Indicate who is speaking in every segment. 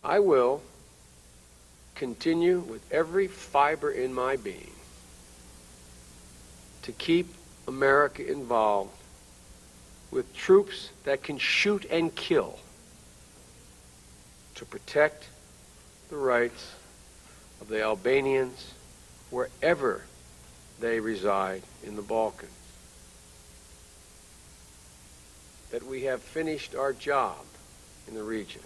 Speaker 1: I will continue with every fiber in my being to keep America involved with troops that can shoot and kill to protect the rights of the Albanians wherever they reside in the Balkans. That we have finished our job in the region.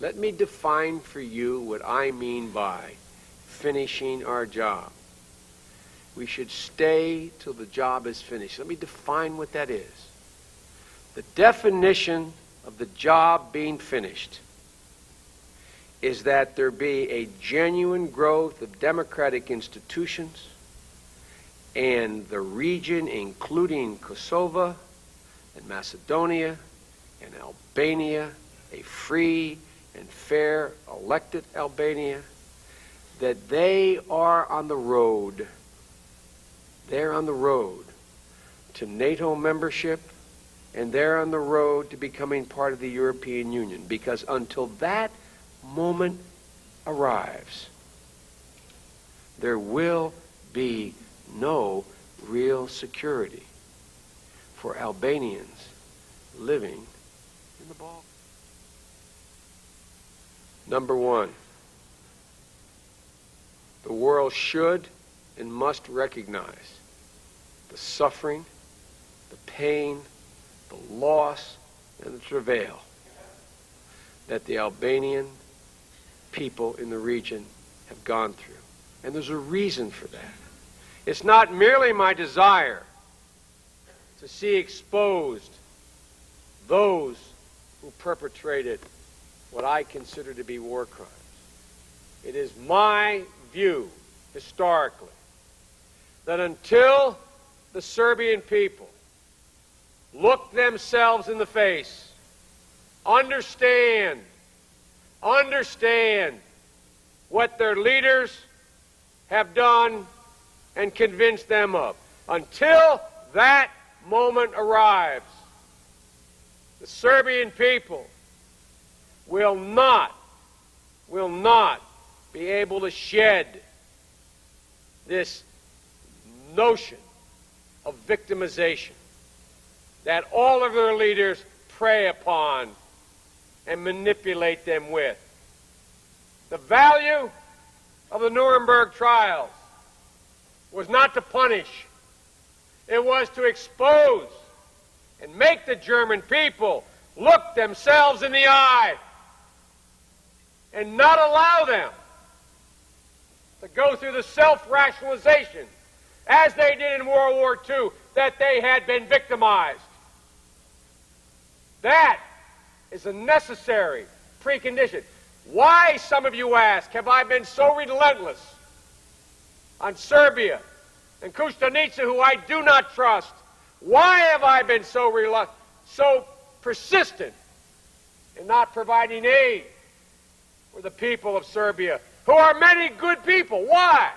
Speaker 1: Let me define for you what I mean by finishing our job. We should stay till the job is finished. Let me define what that is. The definition of the job being finished is that there be a genuine growth of democratic institutions and the region, including Kosovo and Macedonia and Albania, a free and fair elected Albania, that they are on the road. They're on the road to NATO membership, and they're on the road to becoming part of the European Union. Because until that moment arrives, there will be no real security for Albanians living in the Balkans. Number one, the world should and must recognize the suffering, the pain, the loss, and the travail that the Albanian people in the region have gone through. And there's a reason for that. It's not merely my desire to see exposed those who perpetrated what I consider to be war crimes. It is my view, historically, that until the Serbian people look themselves in the face, understand what their leaders have done and convince them of. Until that moment arrives, the Serbian people will not be able to shed this notion of victimization that all of their leaders prey upon and manipulate them with. The value of the Nuremberg trials was not to punish. It was to expose and make the German people look themselves in the eye and not allow them to go through the self-rationalization, as they did in World War II, that they had been victimized. That is a necessary precondition. Why, some of you ask, have I been so relentless on Serbia and Koštunica, who I do not trust? Why have I been so persistent in not providing aid for the people of Serbia, who are many good people? Why?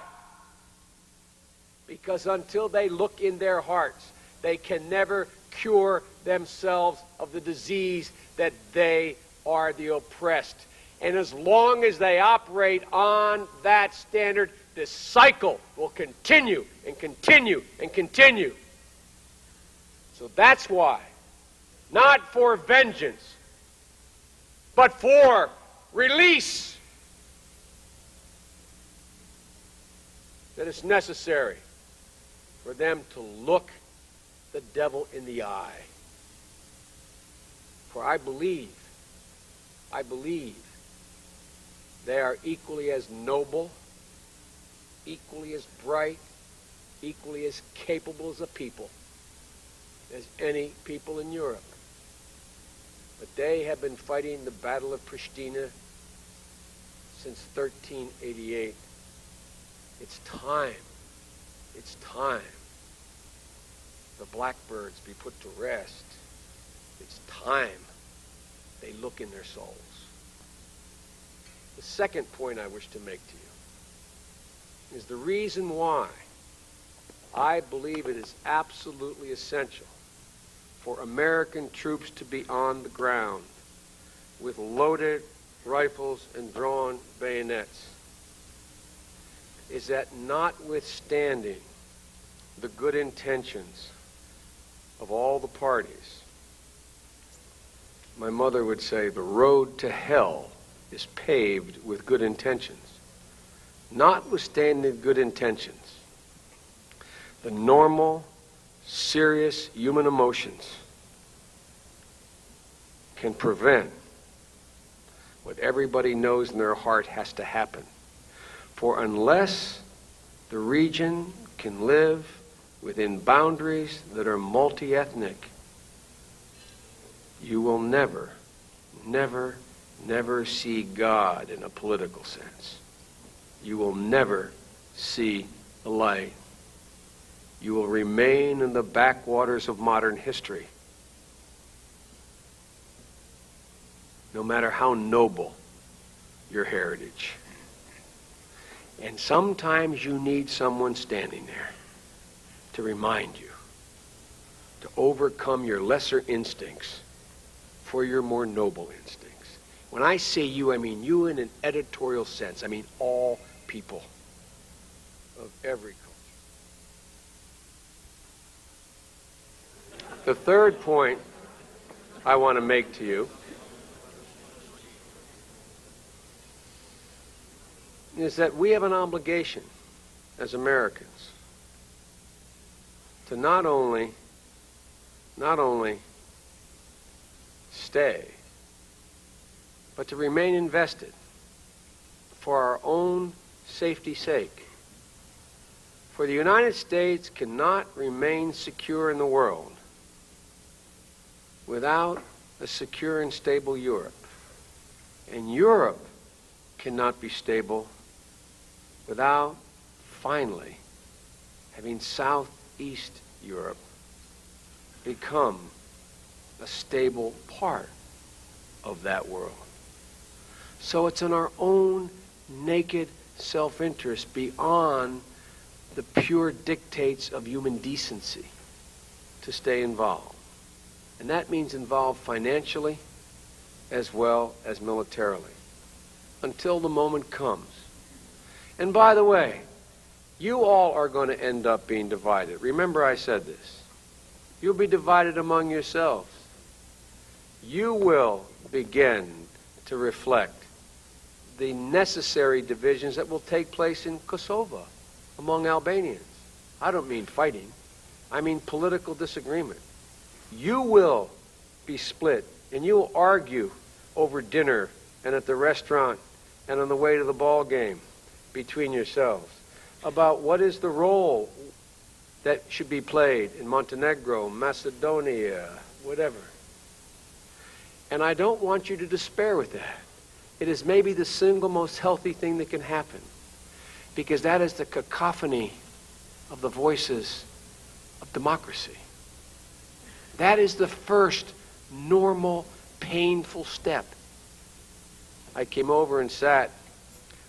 Speaker 1: Because until they look in their hearts, they can never cure themselves of the disease that they are the oppressed. And as long as they operate on that standard, this cycle will continue and continue and continue. So that's why, not for vengeance, but for release, that it's necessary for them to look the devil in the eye. For I believe they are equally as noble, equally as bright, equally as capable as a people as any people in Europe. But they have been fighting the Battle of Pristina since 1388. It's time the blackbirds be put to rest. It's time they look in their souls. The second point I wish to make to you is the reason why I believe it is absolutely essential for American troops to be on the ground with loaded rifles and drawn bayonets is that notwithstanding the good intentions of all the parties, my mother would say the road to hell is paved with good intentions. Notwithstanding good intentions, the normal, serious human emotions can prevent what everybody knows in their heart has to happen. For unless the region can live within boundaries that are multi-ethnic, you will never, never, never see God in a political sense. You will never see the light. You will remain in the backwaters of modern history, no matter how noble your heritage. And sometimes you need someone standing there to remind you to overcome your lesser instincts for your more noble instincts. When I say you, I mean you in an editorial sense. I mean all people of every culture. The third point I want to make to you is that we have an obligation as Americans to not only stay, but to remain invested for our own safety's sake. For the United States cannot remain secure in the world without a secure and stable Europe. And Europe cannot be stable without finally having Southeast Europe become a stable part of that world. So it's in our own naked self-interest beyond the pure dictates of human decency to stay involved. And that means involved financially as well as militarily until the moment comes. And by the way, you all are going to end up being divided. Remember I said this. You'll be divided among yourselves. You will begin to reflect the necessary divisions that will take place in Kosovo among Albanians. I don't mean fighting. I mean political disagreement. You will be split, and you will argue over dinner and at the restaurant and on the way to the ball game between yourselves about what is the role that should be played in Montenegro, Macedonia, whatever. And I don't want you to despair with that. It is maybe the single most healthy thing that can happen, because that is the cacophony of the voices of democracy. That is the first normal, painful step. I came over and sat.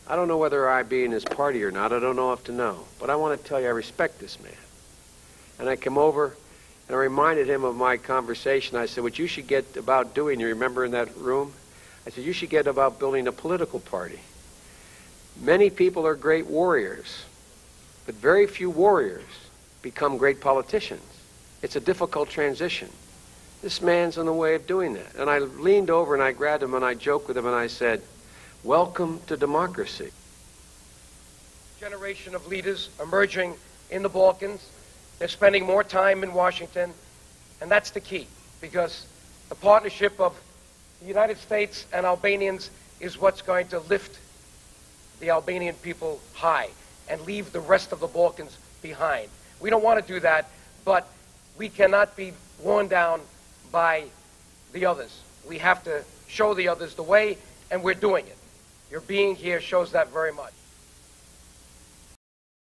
Speaker 1: I don't know whether I be in his party or not. I don't know enough to know. But I want to tell you I respect this man. And I came over and I reminded him of my conversation. I said, what you should get about doing, you remember in that room? I said, you should get about building a political party. Many people are great warriors, but very few warriors become great politicians. It's a difficult transition. This man's on the way of doing that. And I leaned over and I grabbed him and I joked with him and I said, welcome to democracy.
Speaker 2: Generation of leaders emerging in the Balkans. They're spending more time in Washington, and that's the key, because the partnership of the United States and Albanians is what's going to lift the Albanian people high and leave the rest of the Balkans behind. We don't want to do that, but we cannot be worn down by the others. We have to show the others the way, and we're doing it. Your being here shows that very much.